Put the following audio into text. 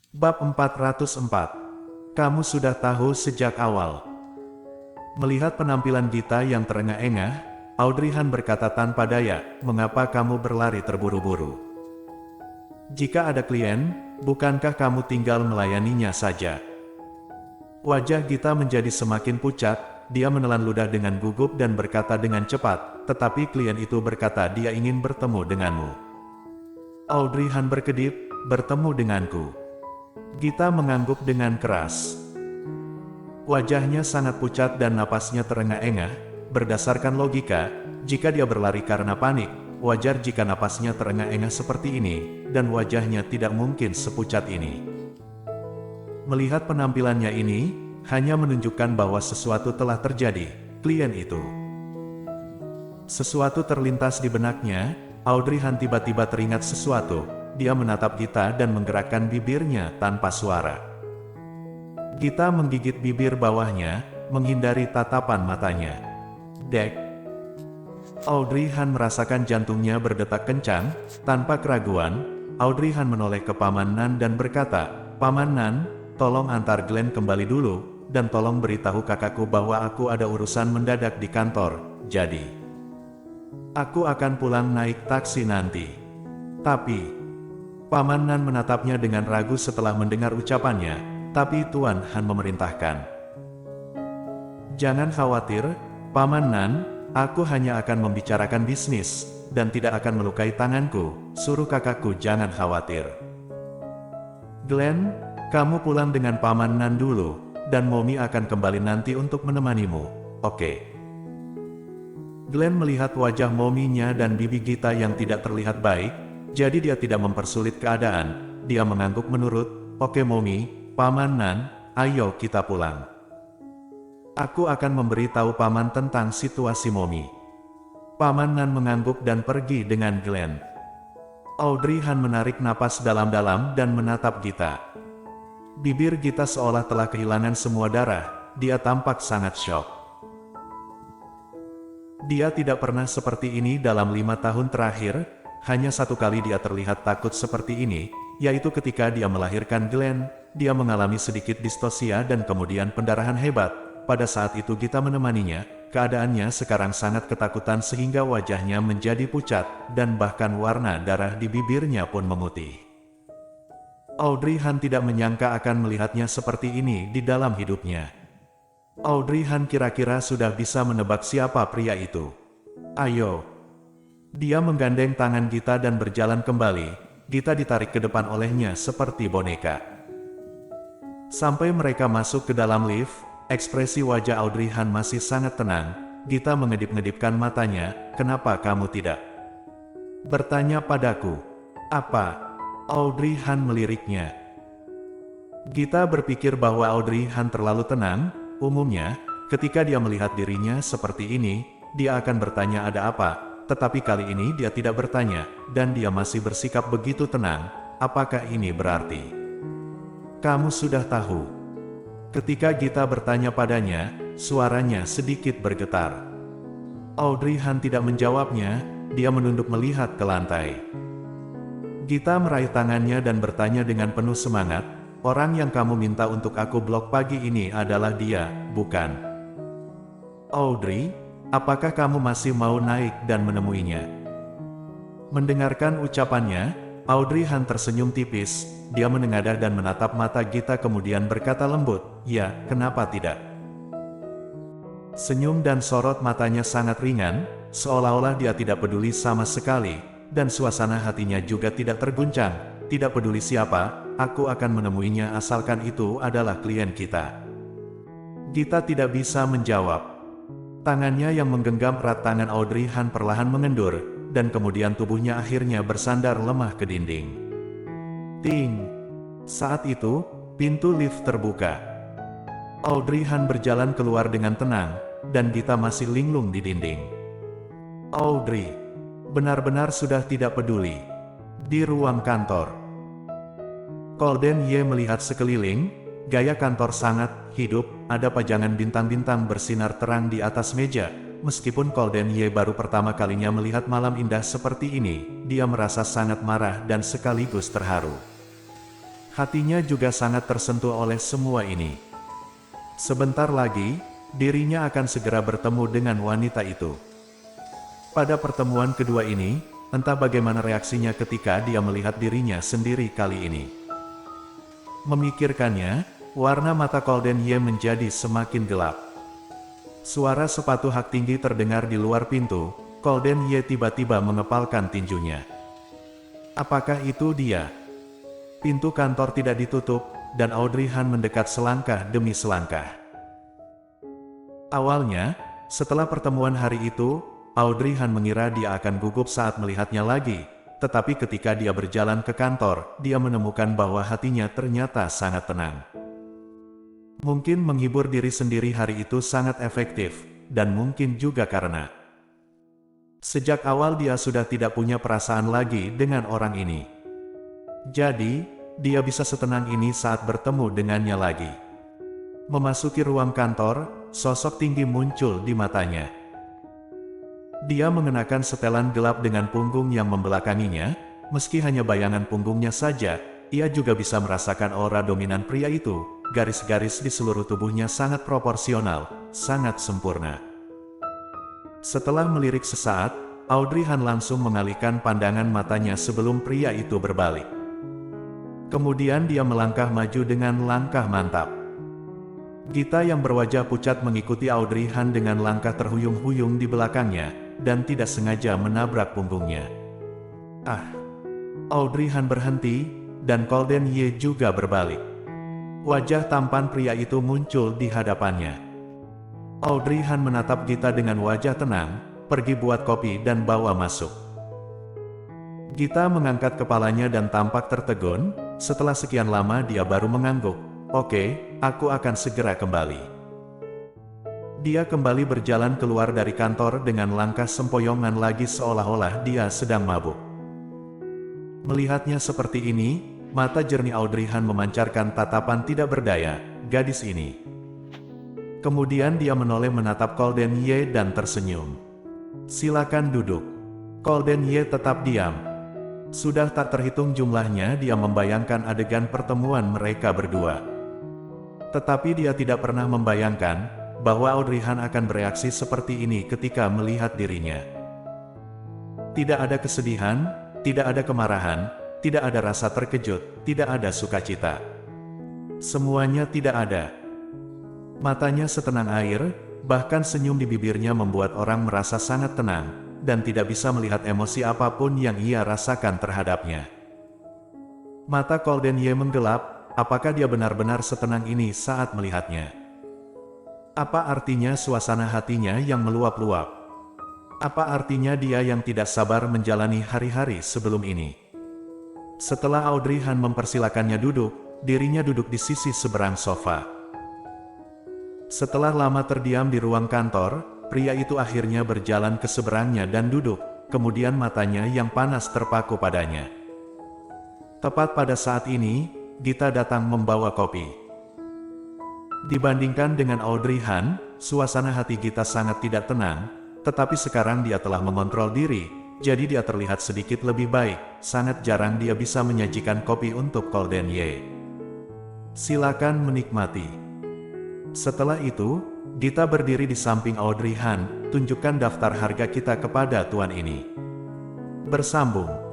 Bab 404. Kamu sudah tahu sejak awal. Melihat penampilan Gita yang terengah-engah, Audrey Han berkata tanpa daya, "Mengapa kamu berlari terburu-buru? Jika ada klien, bukankah kamu tinggal melayaninya saja?" Wajah Gita menjadi semakin pucat, dia menelan ludah dengan gugup dan berkata dengan cepat, "Tetapi klien itu berkata dia ingin bertemu denganmu." Audrey Han berkedip, "Bertemu denganku?" Gita mengangguk dengan keras. Wajahnya sangat pucat dan napasnya terengah-engah. Berdasarkan logika, jika dia berlari karena panik, wajar jika napasnya terengah-engah seperti ini, dan wajahnya tidak mungkin sepucat ini. Melihat penampilannya ini, hanya menunjukkan bahwa sesuatu telah terjadi, klien itu. Sesuatu terlintas di benaknya, Audrey Han tiba-tiba teringat sesuatu. Dia menatap Gita dan menggerakkan bibirnya tanpa suara. Gita menggigit bibir bawahnya, menghindari tatapan matanya. "Dek." Audrey Han merasakan jantungnya berdetak kencang. Tanpa keraguan, Audrey Han menoleh ke Paman Nan dan berkata, "Paman Nan, tolong antar Glenn kembali dulu, dan tolong beritahu kakakku bahwa aku ada urusan mendadak di kantor, jadi aku akan pulang naik taksi nanti." "Tapi..." Paman Nan menatapnya dengan ragu setelah mendengar ucapannya, "Tapi Tuan Han memerintahkan." "Jangan khawatir, Paman Nan, aku hanya akan membicarakan bisnis, dan tidak akan melukai tanganku, suruh kakakku jangan khawatir." "Glenn, kamu pulang dengan Paman Nan dulu, dan Momi akan kembali nanti untuk menemanimu, oke?" Glenn melihat wajah Mominya dan bibi Gita yang tidak terlihat baik, jadi dia tidak mempersulit keadaan. Dia mengangguk menurut, "Oke Momi, Paman Nan, ayo kita pulang. Aku akan memberitahu Paman tentang situasi Momi." Paman Nan mengangguk dan pergi dengan Glenn. Audrey Han menarik napas dalam-dalam dan menatap Gita. Bibir Gita seolah telah kehilangan semua darah, dia tampak sangat syok. Dia tidak pernah seperti ini dalam 5 tahun terakhir. Hanya satu kali dia terlihat takut seperti ini, yaitu ketika dia melahirkan Glenn. Dia mengalami sedikit distosia dan kemudian pendarahan hebat. Pada saat itu Gita menemaninya. Keadaannya sekarang sangat ketakutan sehingga wajahnya menjadi pucat, dan bahkan warna darah di bibirnya pun memutih. Audrey Han tidak menyangka akan melihatnya seperti ini di dalam hidupnya. Audrey Han kira-kira sudah bisa menebak siapa pria itu. "Ayo." Dia menggandeng tangan Gita dan berjalan kembali. Gita ditarik ke depan olehnya seperti boneka. Sampai mereka masuk ke dalam lift, ekspresi wajah Audrey Han masih sangat tenang. Gita mengedip-ngedipkan matanya, "Kenapa kamu tidak bertanya padaku?" "Apa?" Audrey Han meliriknya. Gita berpikir bahwa Audrey Han terlalu tenang. Umumnya, ketika dia melihat dirinya seperti ini, dia akan bertanya ada apa. Tetapi kali ini dia tidak bertanya, dan dia masih bersikap begitu tenang. Apakah ini berarti kamu sudah tahu? Ketika Gita bertanya padanya, suaranya sedikit bergetar. Audrey Han tidak menjawabnya, dia menunduk melihat ke lantai. Gita meraih tangannya dan bertanya dengan penuh semangat, "Orang yang kamu minta untuk aku blok pagi ini adalah dia, bukan?" "Audrey, apakah kamu masih mau naik dan menemuinya?" Mendengarkan ucapannya, Audrey Han tersenyum tipis. Dia menengadah dan menatap mata Gita kemudian berkata lembut, "Ya, kenapa tidak?" Senyum dan sorot matanya sangat ringan, seolah-olah dia tidak peduli sama sekali, dan suasana hatinya juga tidak terguncang. "Tidak peduli siapa, aku akan menemuinya asalkan itu adalah klien kita." Gita tidak bisa menjawab. Tangannya yang menggenggam erat tangan Audrey Han perlahan mengendur, dan kemudian tubuhnya akhirnya bersandar lemah ke dinding. Ting! Saat itu, pintu lift terbuka. Audrey Han berjalan keluar dengan tenang, dan Gita masih linglung di dinding. Audrey benar-benar sudah tidak peduli. Di ruang kantor, Golden Ye melihat sekeliling. Gaya kantor sangat hidup, ada pajangan bintang-bintang bersinar terang di atas meja. Meskipun Golden Ye baru pertama kalinya melihat malam indah seperti ini, dia merasa sangat marah dan sekaligus terharu. Hatinya juga sangat tersentuh oleh semua ini. Sebentar lagi, dirinya akan segera bertemu dengan wanita itu. Pada pertemuan kedua ini, entah bagaimana reaksinya ketika dia melihat dirinya sendiri kali ini. Memikirkannya, warna mata Golden Ye menjadi semakin gelap. Suara sepatu hak tinggi terdengar di luar pintu. Golden Ye tiba-tiba mengepalkan tinjunya. Apakah itu dia? Pintu kantor tidak ditutup, dan Audrey Han mendekat selangkah demi selangkah. Awalnya, setelah pertemuan hari itu, Audrey Han mengira dia akan gugup saat melihatnya lagi, tetapi ketika dia berjalan ke kantor, dia menemukan bahwa hatinya ternyata sangat tenang. Mungkin menghibur diri sendiri hari itu sangat efektif, dan mungkin juga karena sejak awal dia sudah tidak punya perasaan lagi dengan orang ini. Jadi, dia bisa setenang ini saat bertemu dengannya lagi. Memasuki ruang kantor, sosok tinggi muncul di matanya. Dia mengenakan setelan gelap dengan punggung yang membelakanginya. Meski hanya bayangan punggungnya saja, ia juga bisa merasakan aura dominan pria itu. Garis-garis di seluruh tubuhnya sangat proporsional, sangat sempurna. Setelah melirik sesaat, Audrey Han langsung mengalihkan pandangan matanya sebelum pria itu berbalik. Kemudian dia melangkah maju dengan langkah mantap. Gita yang berwajah pucat mengikuti Audrey Han dengan langkah terhuyung-huyung di belakangnya, dan tidak sengaja menabrak punggungnya. Audrey Han berhenti, dan Golden Ye juga berbalik. Wajah tampan pria itu muncul di hadapannya. Audrey Han menatap Gita dengan wajah tenang, pergi buat kopi dan bawa masuk. Gita mengangkat kepalanya dan tampak tertegun. Setelah sekian lama dia baru mengangguk. Oke, aku akan segera kembali. Dia kembali berjalan keluar dari kantor dengan langkah sempoyongan lagi seolah-olah dia sedang mabuk. Melihatnya seperti ini, mata jernih Audrey Han memancarkan tatapan tidak berdaya, gadis ini. Kemudian dia menoleh menatap Golden Ye dan tersenyum. Silakan duduk. Golden Ye tetap diam. Sudah tak terhitung jumlahnya dia membayangkan adegan pertemuan mereka berdua. Tetapi dia tidak pernah membayangkan bahwa Audrey Han akan bereaksi seperti ini ketika melihat dirinya. Tidak ada kesedihan, tidak ada kemarahan, tidak ada rasa terkejut, tidak ada sukacita. Semuanya tidak ada. Matanya setenang air, bahkan senyum di bibirnya membuat orang merasa sangat tenang, dan tidak bisa melihat emosi apapun yang ia rasakan terhadapnya. Mata Golden Ye menggelap, apakah dia benar-benar setenang ini saat melihatnya? Apa artinya suasana hatinya yang meluap-luap? Apa artinya dia yang tidak sabar menjalani hari-hari sebelum ini? Setelah Audrey Han mempersilakannya duduk, dirinya duduk di sisi seberang sofa. Setelah lama terdiam di ruang kantor, pria itu akhirnya berjalan ke seberangnya dan duduk, kemudian matanya yang panas terpaku padanya. Tepat pada saat ini, Gita datang membawa kopi. Dibandingkan dengan Audrey Han, suasana hati Gita sangat tidak tenang, tetapi sekarang dia telah mengontrol diri, jadi dia terlihat sedikit lebih baik. Sangat jarang dia bisa menyajikan kopi untuk Golden Ye. Silakan menikmati. Setelah itu, Gita berdiri di samping Audrey Han, tunjukkan daftar harga kita kepada tuan ini. Bersambung.